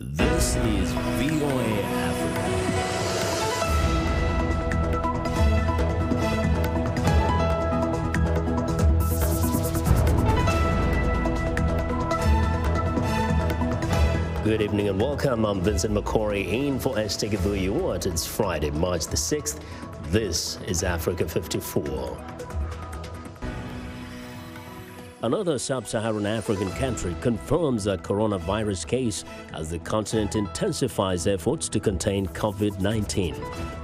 This is VOA Africa. Good evening and welcome. I'm Vincent McCory in for Esther Githui-Ewart. It's Friday, March the 6th. This is Africa 54. Another sub-Saharan African country confirms a coronavirus case as the continent intensifies efforts to contain COVID-19.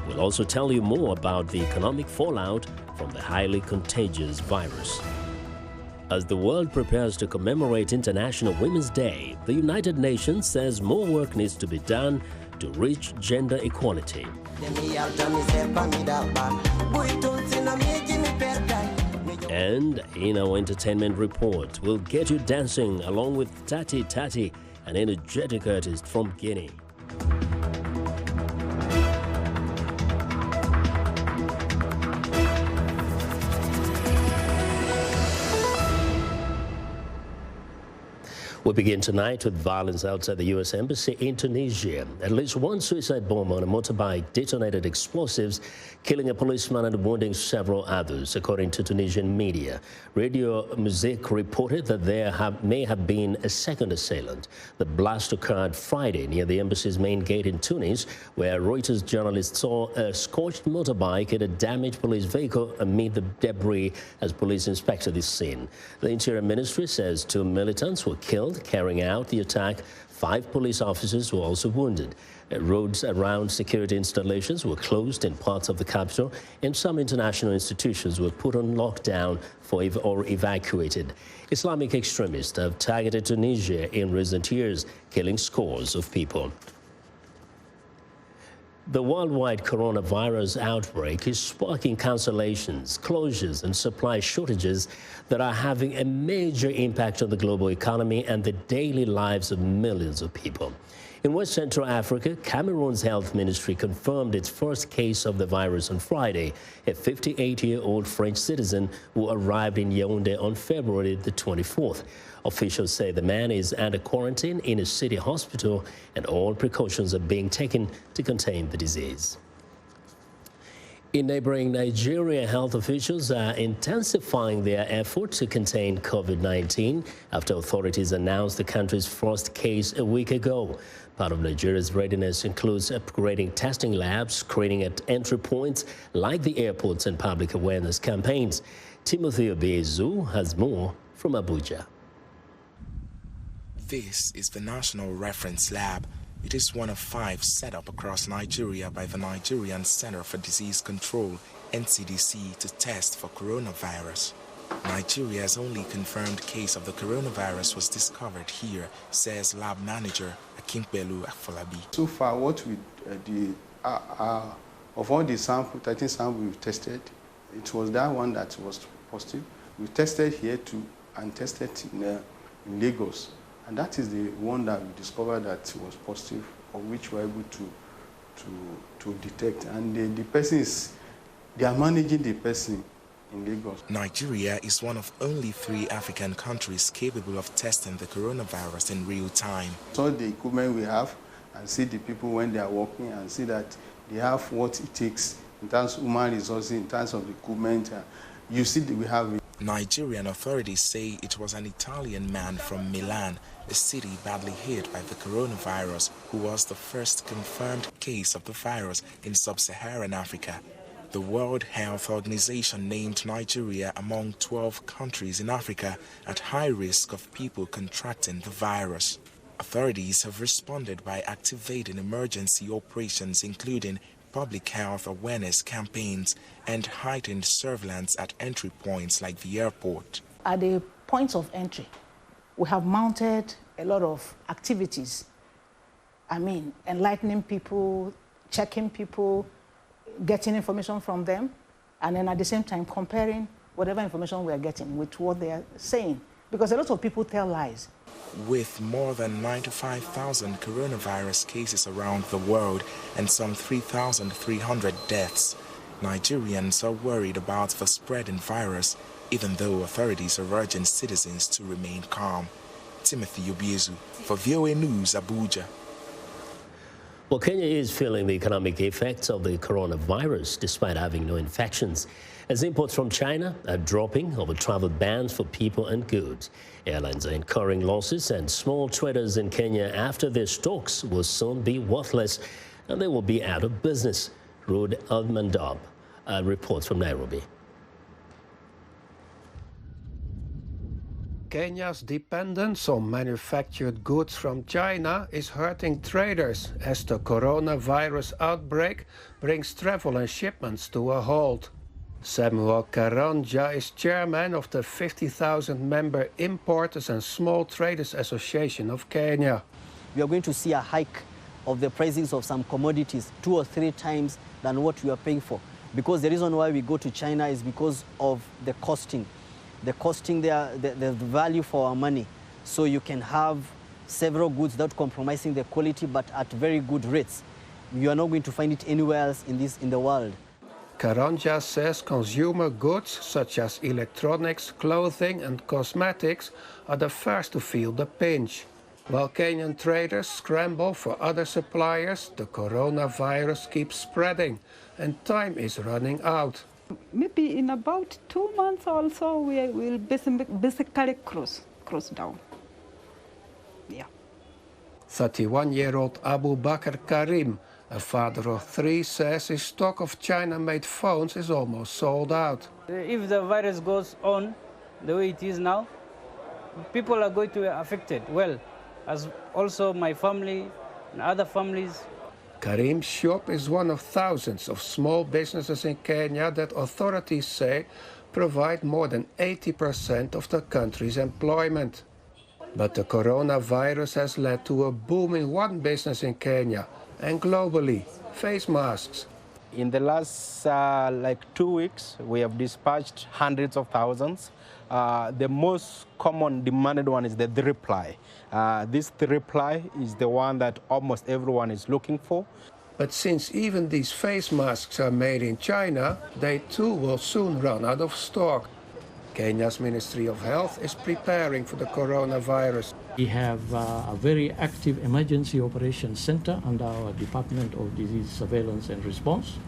We'll also tell you more about the economic fallout from the highly contagious virus. As the world prepares to commemorate International Women's Day, the United Nations says more work needs to be done to reach gender equality. And in our entertainment report, we'll get you dancing along with Tati Tati, an energetic artist from Guinea. We begin tonight with violence outside the U.S. Embassy in Tunisia. At least one suicide bomb on a motorbike detonated explosives, killing a policeman and wounding several others, according to Tunisian media. Radio Mosaique reported that there may have been a second assailant. The blast occurred Friday near the embassy's main gate in Tunis, where Reuters journalists saw a scorched motorbike and a damaged police vehicle amid the debris as police inspected the scene. The Interior Ministry says 2 militants were killed carrying out the attack. 5 police officers were also wounded. Roads around security installations were closed in parts of the capital, and some international institutions were put on lockdown or evacuated. Islamic extremists have targeted Tunisia in recent years, killing scores of people. The worldwide coronavirus outbreak is sparking cancellations, closures, and supply shortages that are having a major impact on the global economy and the daily lives of millions of people. In West Central Africa, Cameroon's health ministry confirmed its first case of the virus on Friday, a 58-year-old French citizen who arrived in Yaoundé on February the 24th. Officials say the man is under quarantine in a city hospital and all precautions are being taken to contain the disease. In neighboring Nigeria, health officials are intensifying their efforts to contain COVID-19 after authorities announced the country's first case a week ago. Part of Nigeria's readiness includes upgrading testing labs, screening at entry points like the airports, and public awareness campaigns. Timothy Obiezu has more from Abuja. This is the National Reference Lab. It is one of 5 set up across Nigeria by the Nigerian Center for Disease Control, NCDC, to test for coronavirus. Nigeria's only confirmed case of the coronavirus was discovered here, says lab manager Akimpelu Afolabi. So far, what we did, of all the 13 samples we've tested, it was that one that was positive. We tested here too and tested in Lagos. And that is the one that we discovered that was positive, of which we were able to detect. And the person they are managing the person in Lagos. Nigeria is one of only 3 African countries capable of testing the coronavirus in real time. So the equipment we have and see the people when they are working and see that they have what it takes in terms of human resources, in terms of equipment. You see that we have it. Nigerian authorities say it was an Italian man from Milan, a city badly hit by the coronavirus, who was the first confirmed case of the virus in sub-Saharan Africa. The World Health Organization named Nigeria among 12 countries in Africa at high risk of people contracting the virus. Authorities have responded by activating emergency operations, including public health awareness campaigns and heightened surveillance at entry points like the airport. At the points of entry, we have mounted a lot of activities. Enlightening people, checking people, getting information from them, and then at the same time comparing whatever information we are getting with what they are saying. Because a lot of people tell lies. With more than 95,000 coronavirus cases around the world and some 3,300 deaths, Nigerians are worried about the spreading virus, even though authorities are urging citizens to remain calm. Timothy Obiezu for VOA News, Abuja. Well, Kenya is feeling the economic effects of the coronavirus despite having no infections, as imports from China are dropping over travel bans for people and goods. Airlines are incurring losses, and small traders in Kenya, after their stocks will soon be worthless and they will be out of business. Rud Almandab reports from Nairobi. Kenya's dependence on manufactured goods from China is hurting traders as the coronavirus outbreak brings travel and shipments to a halt. Samuel Karanja is chairman of the 50,000-member Importers and Small Traders Association of Kenya. We are going to see a hike of the prices of some commodities 2 or 3 times than what we are paying for. Because the reason why we go to China is because of the costing. The costing there, the value for our money. So you can have several goods without compromising the quality, but at very good rates. You are not going to find it anywhere else in the world. Karanja says consumer goods such as electronics, clothing and cosmetics are the first to feel the pinch. While Kenyan traders scramble for other suppliers, the coronavirus keeps spreading and time is running out. Maybe in about 2 months or so, we will basically cross down. Yeah. 31-year-old Abu Bakr Karim, a father of 3, says his stock of China-made phones is almost sold out. If the virus goes on the way it is now, people are going to be affected. Well, as also my family and other families. Karim's shop is one of thousands of small businesses in Kenya that authorities say provide more than 80% of the country's employment. But the coronavirus has led to a boom in one business in Kenya and globally, face masks. In the last 2 weeks, we have dispatched hundreds of thousands. The most common demanded one is the 3-ply. This 3-ply is the one that almost everyone is looking for. But since even these face masks are made in China, they too will soon run out of stock. Kenya's Ministry of Health is preparing for the coronavirus. We have a very active emergency operations center under our Department of Disease Surveillance and Response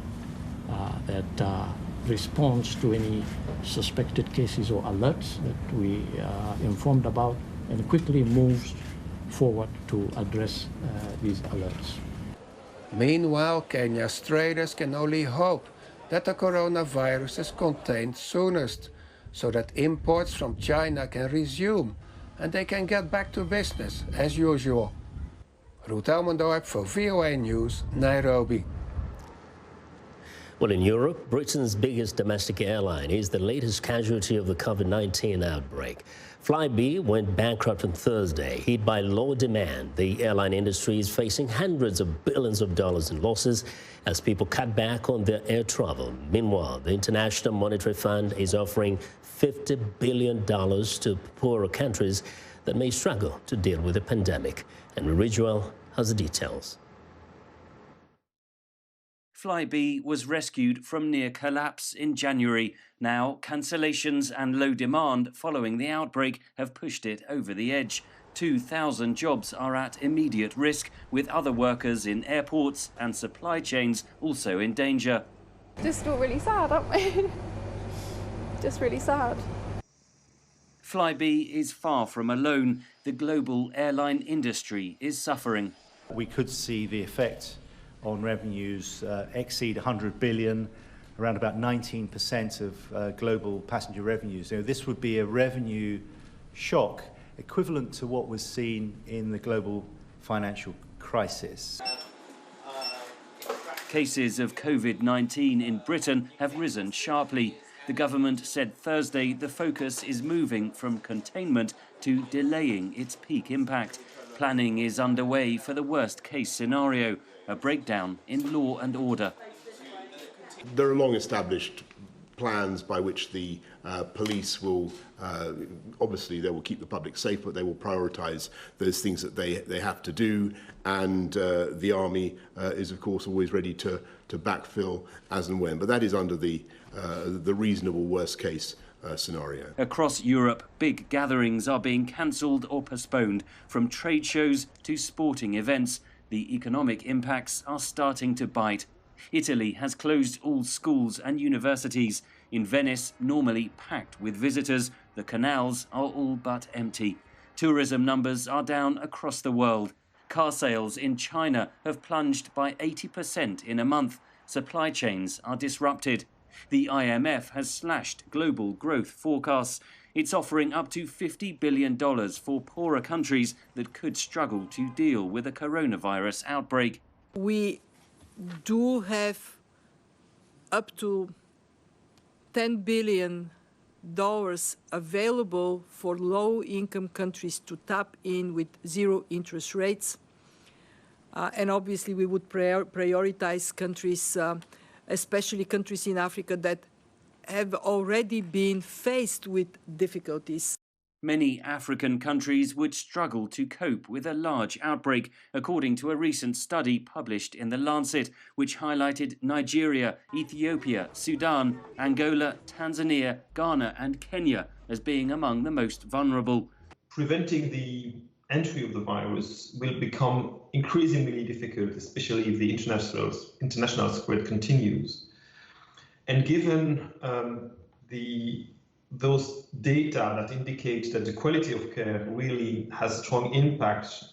that responds to any suspected cases or alerts that we are informed about and quickly moves forward to address these alerts. Meanwhile, Kenya's traders can only hope that the coronavirus is contained soonest, so that imports from China can resume and they can get back to business as usual. Ruud Elmendorp for VOA News, Nairobi. Well, in Europe, Britain's biggest domestic airline is the latest casualty of the COVID-19 outbreak. Flybe went bankrupt on Thursday, hit by low demand. The airline industry is facing hundreds of billions of dollars in losses as people cut back on their air travel. Meanwhile, the International Monetary Fund is offering $50 billion to poorer countries that may struggle to deal with the pandemic. And Ridgewell has the details. Flybe was rescued from near collapse in January. Now, cancellations and low demand following the outbreak have pushed it over the edge. 2,000 jobs are at immediate risk, with other workers in airports and supply chains also in danger. Just feel really sad, aren't we? Just really sad. Flybe is far from alone. The global airline industry is suffering. We could see the effect on revenues exceed 100 billion, around about 19% of global passenger revenues. This would be a revenue shock equivalent to what was seen in the global financial crisis. Cases of COVID-19 in Britain have risen sharply. The government said Thursday the focus is moving from containment to delaying its peak impact. Planning is underway for the worst-case scenario, a breakdown in law and order. There are long-established plans by which the police will, obviously they will keep the public safe, but they will prioritise those things that they have to do, and the army is of course always ready to backfill as and when, but that is under the reasonable worst-case scenario. Across Europe, big gatherings are being cancelled or postponed, from trade shows to sporting events. The economic impacts are starting to bite. Italy has closed all schools and universities. In Venice, normally packed with visitors, the canals are all but empty. Tourism numbers are down across the world. Car sales in China have plunged by 80% in a month. Supply chains are disrupted. The IMF has slashed global growth forecasts. It's offering up to $50 billion for poorer countries that could struggle to deal with a coronavirus outbreak. We do have up to $10 billion available for low-income countries to tap in with zero interest rates. And obviously we would prioritize countries, especially countries in Africa that have already been faced with difficulties. Many African countries would struggle to cope with a large outbreak, according to a recent study published in The Lancet, which highlighted Nigeria, Ethiopia, Sudan, Angola, Tanzania, Ghana and Kenya as being among the most vulnerable. Preventing the entry of the virus will become increasingly difficult, especially if the international spread continues. And given those data that indicate that the quality of care really has a strong impact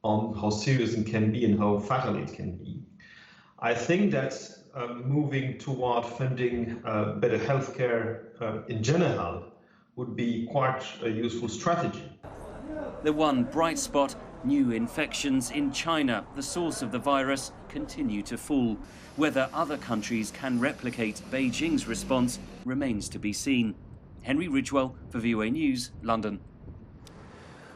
on how serious it can be and how fatal it can be, I think that moving toward funding better healthcare in general would be quite a useful strategy. The one bright spot, new infections in China, the source of the virus, continue to fall. Whether other countries can replicate Beijing's response remains to be seen. Henry Ridgewell for VOA News, London.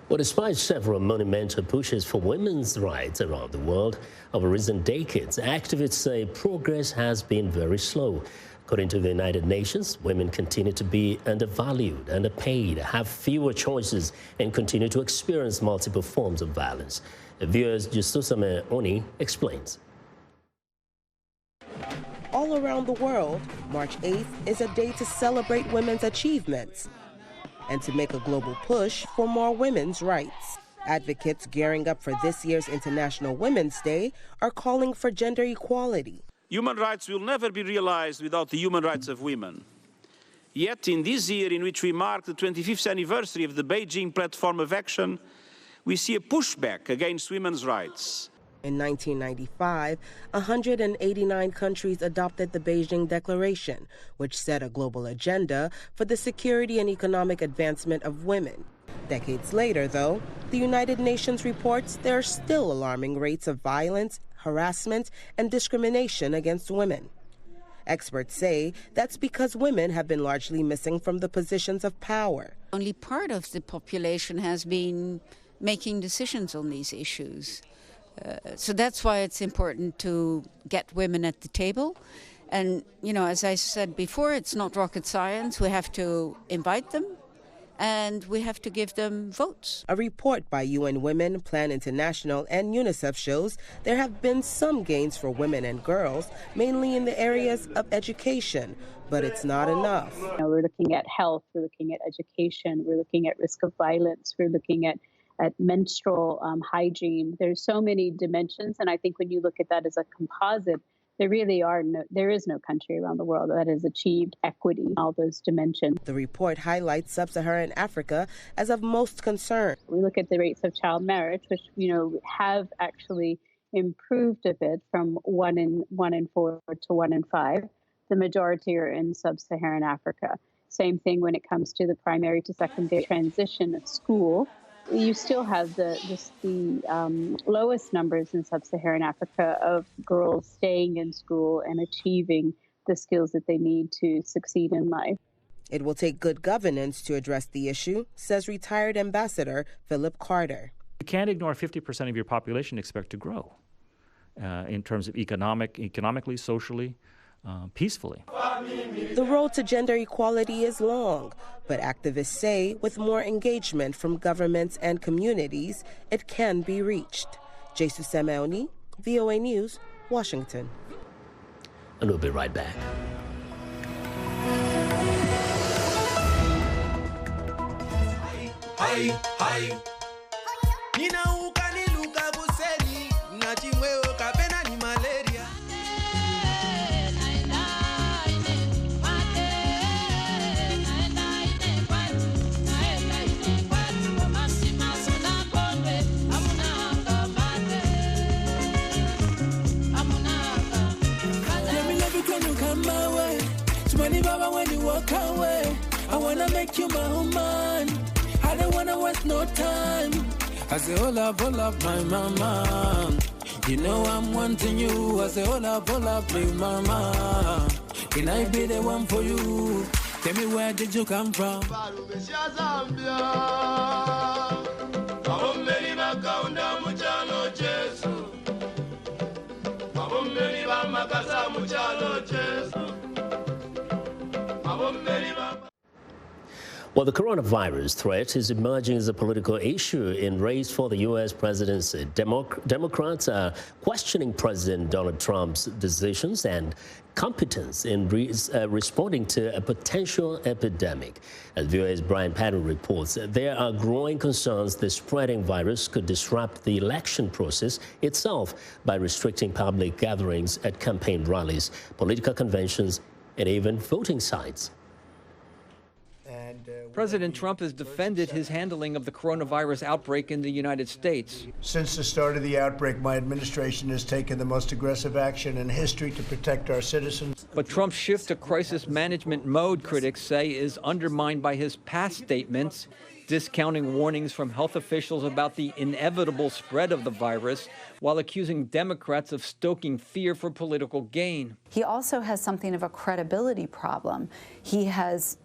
Well, despite several monumental pushes for women's rights around the world over recent decades, activists say progress has been very slow. According to the United Nations, women continue to be undervalued, underpaid, have fewer choices, and continue to experience multiple forms of violence. Viewers Justusame Oni explains. All around the world, March 8th is a day to celebrate women's achievements and to make a global push for more women's rights. Advocates gearing up for this year's International Women's Day are calling for gender equality. Human rights will never be realized without the human rights of women. Yet, in this year in which we mark the 25th anniversary of the Beijing Platform of Action, we see a pushback against women's rights. In 1995, 189 countries adopted the Beijing Declaration, which set a global agenda for the security and economic advancement of women. Decades later, though, the United Nations reports there are still alarming rates of violence, harassment, and discrimination against women. Experts say that's because women have been largely missing from the positions of power. Only part of the population has been making decisions on these issues. So that's why it's important to get women at the table. And, you know, as I said before, it's not rocket science. We have to invite them and we have to give them votes. A report by UN Women, Plan International, and UNICEF shows there have been some gains for women and girls, mainly in the areas of education, but it's not enough. You know, we're looking at health, we're looking at education, we're looking at risk of violence, we're looking at menstrual hygiene. There's so many dimensions, and I think when you look at that as a composite, there is no country around the world that has achieved equity in all those dimensions. The report highlights sub-Saharan Africa as of most concern. We look at the rates of child marriage, which have actually improved a bit from 1 in 4 to 1 in 5. The majority are in sub-Saharan Africa. Same thing when it comes to the primary to secondary transition of school. You still have the lowest numbers in sub-Saharan Africa of girls staying in school and achieving the skills that they need to succeed in life. It will take good governance to address the issue, says retired Ambassador Philip Carter. You can't ignore 50% of your population expect to grow in terms of economically, socially, peacefully. The road to gender equality is long, but activists say with more engagement from governments and communities, it can be reached. Jesus Simeoni, VOA News, Washington. And we'll be right back. Hi. Nina ukani luka buseni, wanna make you my woman. I don't wanna waste no time. I say, hola, my mama. You know I'm wanting you. I say, hola, big mama. Can I be the one for you? Tell me, where did you come from? Well, the coronavirus threat is emerging as a political issue in race for the U.S. presidency. Democrats are questioning President Donald Trump's decisions and competence in responding to a potential epidemic. As VOA's Brian Patton reports, there are growing concerns the spreading virus could disrupt the election process itself by restricting public gatherings at campaign rallies, political conventions, and even voting sites. President Trump has defended his handling of the coronavirus outbreak in the United States. Since the start of the outbreak, my administration has taken the most aggressive action in history to protect our citizens. But Trump's shift to crisis management mode, critics say, is undermined by his past statements, discounting warnings from health officials about the inevitable spread of the virus, while accusing Democrats of stoking fear for political gain. He also has something of a credibility problem. He has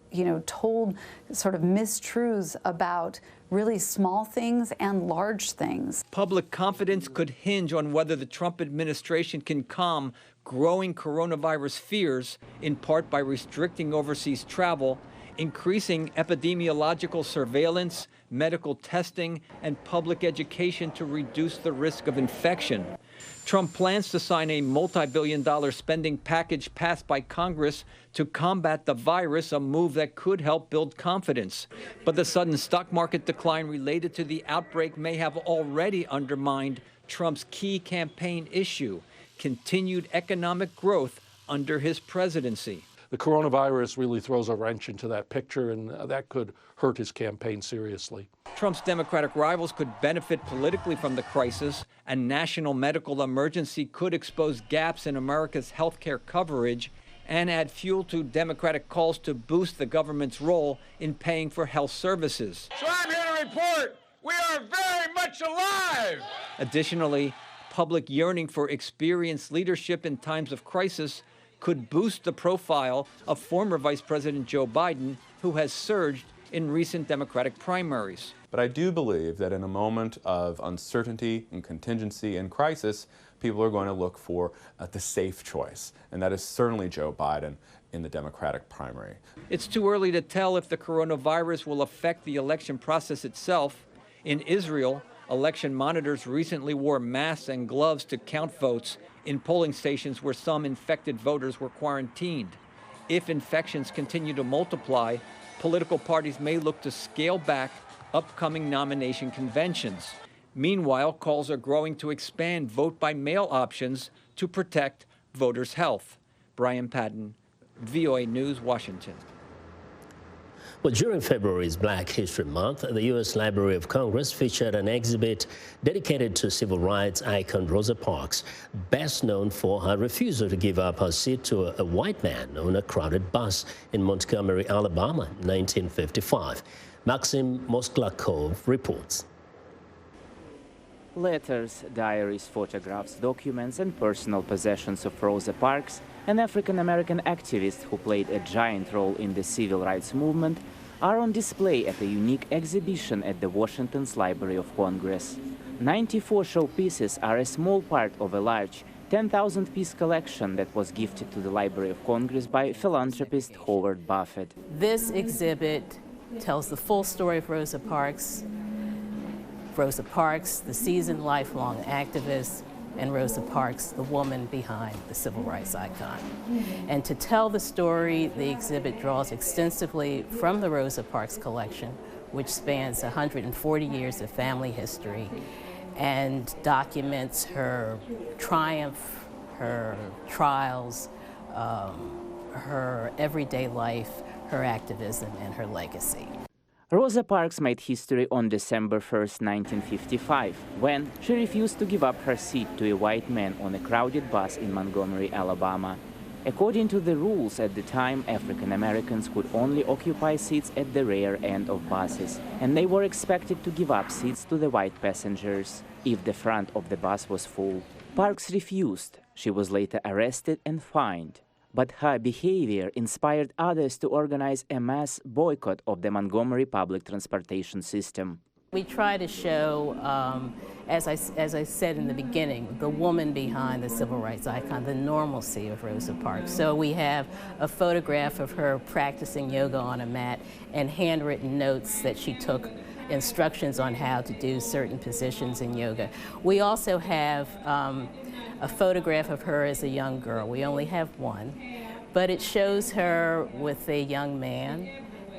told sort of mistruths about really small things and large things. Public confidence could hinge on whether the Trump administration can calm growing coronavirus fears, in part by restricting overseas travel, increasing epidemiological surveillance, medical testing, and public education to reduce the risk of infection. Trump plans to sign a multi-billion-dollar spending package passed by Congress to combat the virus, a move that could help build confidence. But the sudden stock market decline related to the outbreak may have already undermined Trump's key campaign issue, continued economic growth under his presidency. The coronavirus really throws a wrench into that picture, and that could hurt his campaign seriously. Trump's Democratic rivals could benefit politically from the crisis. A national medical emergency could expose gaps in America's health care coverage and add fuel to Democratic calls to boost the government's role in paying for health services. So I'm here to report we are very much alive. Additionally, public yearning for experienced leadership in times of crisis could boost the profile of former Vice President Joe Biden, who has surged in recent Democratic primaries. But I do believe that in a moment of uncertainty and contingency and crisis, people are going to look for the safe choice, and that is certainly Joe Biden in the Democratic primary. It's too early to tell if the coronavirus will affect the election process itself. In Israel, election monitors recently wore masks and gloves to count votes in polling stations where some infected voters were quarantined. If infections continue to multiply, political parties may look to scale back upcoming nomination conventions. Meanwhile, calls are growing to expand vote-by-mail options to protect voters' health. Brian Patton, VOA News, Washington. Well, during February's Black History Month, the U.S. Library of Congress featured an exhibit dedicated to civil rights icon Rosa Parks, best known for her refusal to give up her seat to a white man on a crowded bus in Montgomery, Alabama, in 1955. Maxim Mosklakov reports. Letters, diaries, photographs, documents, and personal possessions of Rosa Parks, an African-American activist who played a giant role in the civil rights movement, are on display at a unique exhibition at the Washington's Library of Congress. 94 showpieces are a small part of a large 10,000-piece collection that was gifted to the Library of Congress by philanthropist Howard Buffett. This exhibit tells the full story of Rosa Parks. Rosa Parks, the seasoned lifelong activist, and Rosa Parks, the woman behind the civil rights icon. And to tell the story, the exhibit draws extensively from the Rosa Parks collection, which spans 140 years of family history, and documents her triumph, her trials, her everyday life, her activism, and her legacy. Rosa Parks made history on December 1st, 1955, when she refused to give up her seat to a white man on a crowded bus in Montgomery, Alabama. According to the rules at the time, African Americans could only occupy seats at the rear end of buses, and they were expected to give up seats to the white passengers if the front of the bus was full. Parks refused. She was later arrested and fined. But her behavior inspired others to organize a mass boycott of the Montgomery public transportation system. We try to show, as I said in the beginning, the woman behind the civil rights icon, the normalcy of Rosa Parks. So we have a photograph of her practicing yoga on a mat and handwritten notes that she took, instructions on how to do certain positions in yoga. We also have a photograph of her as a young girl. We only have one, but it shows her with a young man,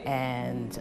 and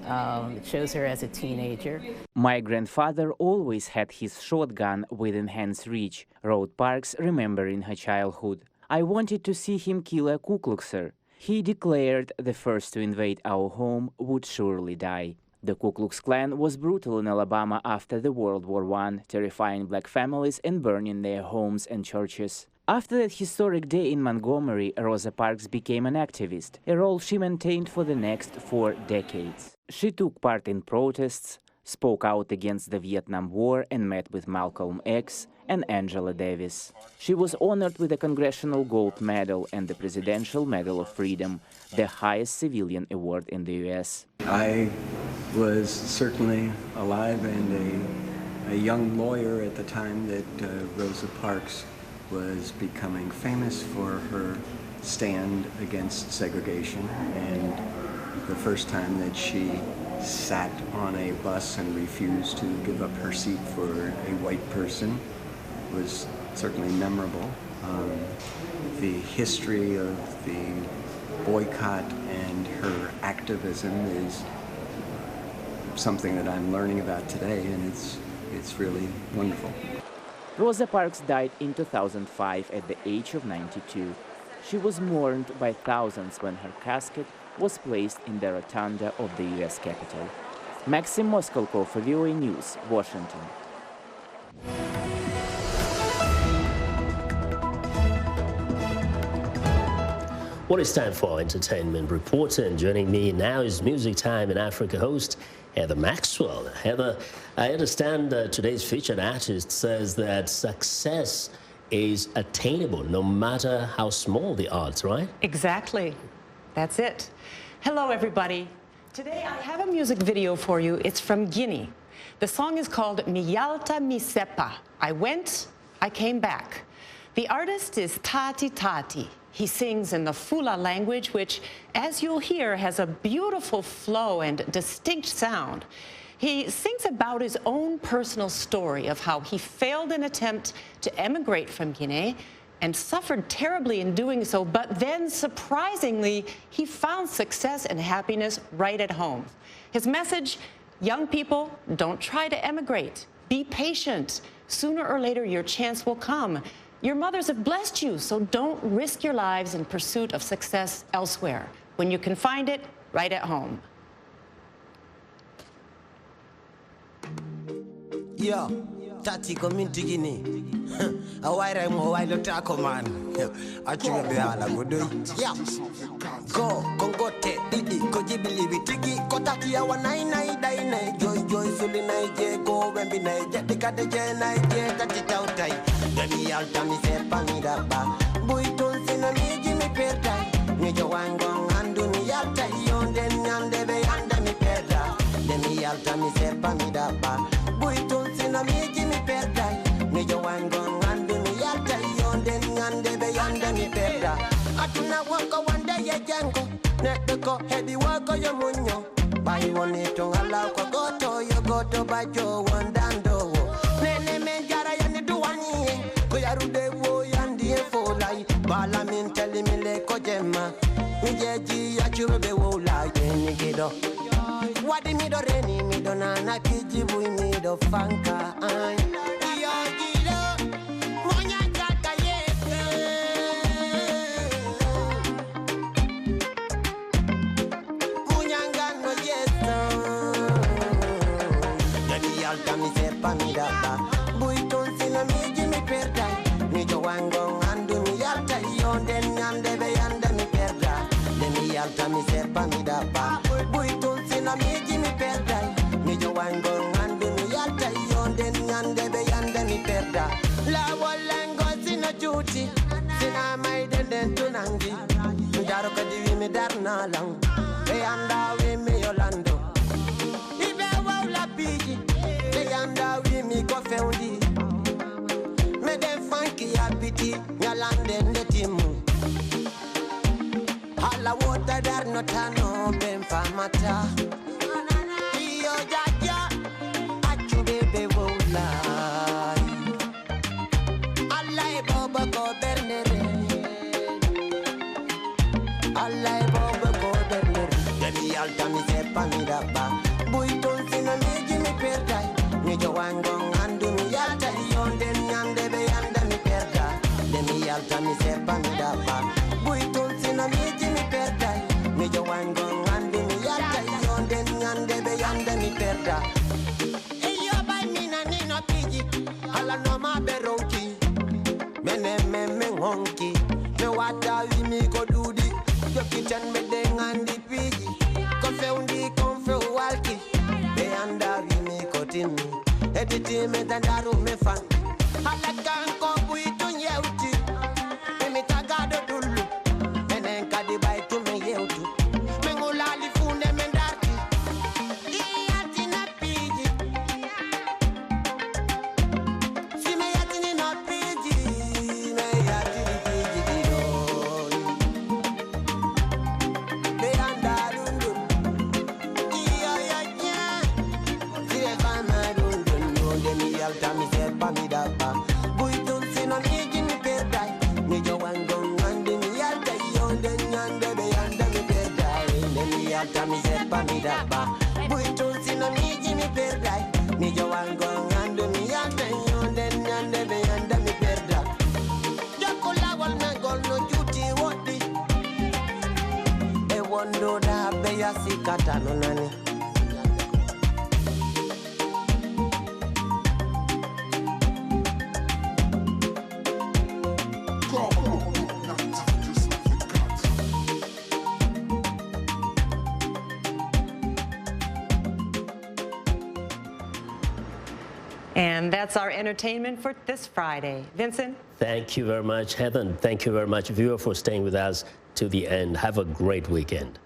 it shows her as a teenager. My grandfather always had his shotgun within hand's reach, wrote Parks, remembering her childhood. I wanted to see him kill a Ku Kluxer. He declared the first to invade our home would surely die. The Ku Klux Klan was brutal in Alabama after the World War I, terrifying black families and burning their homes and churches. After that historic day in Montgomery, Rosa Parks became an activist, a role she maintained for the next 4 decades. She took part in protests, spoke out against the Vietnam War, and met with Malcolm X and Angela Davis. She was honored with the Congressional Gold Medal and the Presidential Medal of Freedom, the highest civilian award in the U.S. I was certainly alive and a young lawyer at the time that Rosa Parks was becoming famous for her stand against segregation, and the first time that she sat on a bus and refused to give up her seat for a white person was certainly memorable. The history of the boycott and her activism is something that I'm learning about today, and it's really wonderful. Rosa Parks died in 2005 at the age of 92. She was mourned by thousands when her casket was placed in the rotunda of the U.S. Capitol. Maxim Moskalkov for VOA News, Washington. Well, it's time for our entertainment reporter, and joining me now is Music Time in Africa host Heather Maxwell. Heather, I understand today's featured artist says that success is attainable no matter how small the odds, right? Exactly. That's it. Hello, everybody. Today I have a music video for you. It's from Guinea. The song is called Miyalta Misepa. I went, I came back. The artist is Tati Tati. He sings in the Fula language, which, as you'll hear, has a beautiful flow and distinct sound. He sings about his own personal story of how he failed an attempt to emigrate from Guinea and suffered terribly in doing so, but then, surprisingly, he found success and happiness right at home. His message, young people, don't try to emigrate. Be patient. Sooner or later, your chance will come. Your mothers have blessed you, so don't risk your lives in pursuit of success elsewhere, when you can find it right at home. Yo, Tati community Guinea. Awaira mo wailo tako man. Achuga be ala godo. Yeah. Go kongote didi ko jibili bitigi ko Tati awa nai dai joy suli nai je go wembi nai je dikade je nai je Tati tautai. Demi alta mi sepa mi daba. Buiton sina mi jimi pertai. Mi jo wango andu mi alta yonde nyande be anda mi perda. Demi alta mi sepa mi daba. Buiton sina mi jimi pertai. Mi jo wango andu mi alta yonde nyande be anda mi perda. Atuna wako wanda ye jango. Netko hebi wako yo munyo. Bai wonito ala ko goto yo goto bajo wandando. Nene menjara yani duwani. Ko yarude wo yandi folai. Bala min tell me le ko jema. Mi jeji achurube wo la ni gido. Wadi mi do reni mi do nana kijibu mi do fanka. Yo gido. Monya kaka yeke. Munyangano yeso. Dani alta mi sepa mi daba. Buiton sina mi jimi perda. Mi jo wango andu mi alta yonde nyande be yande. sepa mi daba. Buitun sina mi jimi perda. Mi jo wango ngandu mi yalta yonde nyande be yande mi perda. La walango sina juti. Sina mai denden tunangi. Daro kadi mi darna lang. Be anda we mi yolando. Ibe wawla biji. Be anda we mi go feundi. Me den funky abiti. Nyalande ndetimu. Alla water dar no tano ben famata. Iyo jaja achu bebe wola. Alla e boba ko bernere. Alla e boba ko bernere. Demi alta mi sepa mi daba. Buiton sino mi jimi perdai. Mi jo wango ngandu mi yalta yonde nyande be yanda mi perda. Demi alta mi sepa mi daba. Buiton sino mi jimi perdai. Mi jo wango ngandu mi yalta yonde nyande be yanda mi perda. Iyo bai mina nino piji. Ala no ma beronki. Mene me honki. Me wata wi mi ko dudi. Yo kitchen me dengandi piji. Konfe undi konfe walki. Be anda wi mi ko timi. Editi me dandaru me fan. Ala kanko buitun yeuti. Me tagado dulu. Menen kadi bai tu me yeutu. Me ngulali fune me darki. Iyati na piji. Si me yati ni na piji. Me yati ni piji dido. Be anda dundu. Iya ya ya. Si me fama dundu. De mi alta mi sepa mi daba. Buitun sino mi jimi perdai. Mi jo wango ngandi mi alta yonde nyande be yanda mi perdai. De mi alta mi sepa mi daba. Buitun sino mi jimi perdai. Mi jo wango ngandi mi alta yonde nyande be yanda mi perda. Jakola wal me gol no juti wodi. E wondo da be ya sikata no nani. And that's our entertainment for this Friday. Vincent? Thank you very much, Heather. Thank you very much, viewer, for staying with us to the end. Have a great weekend.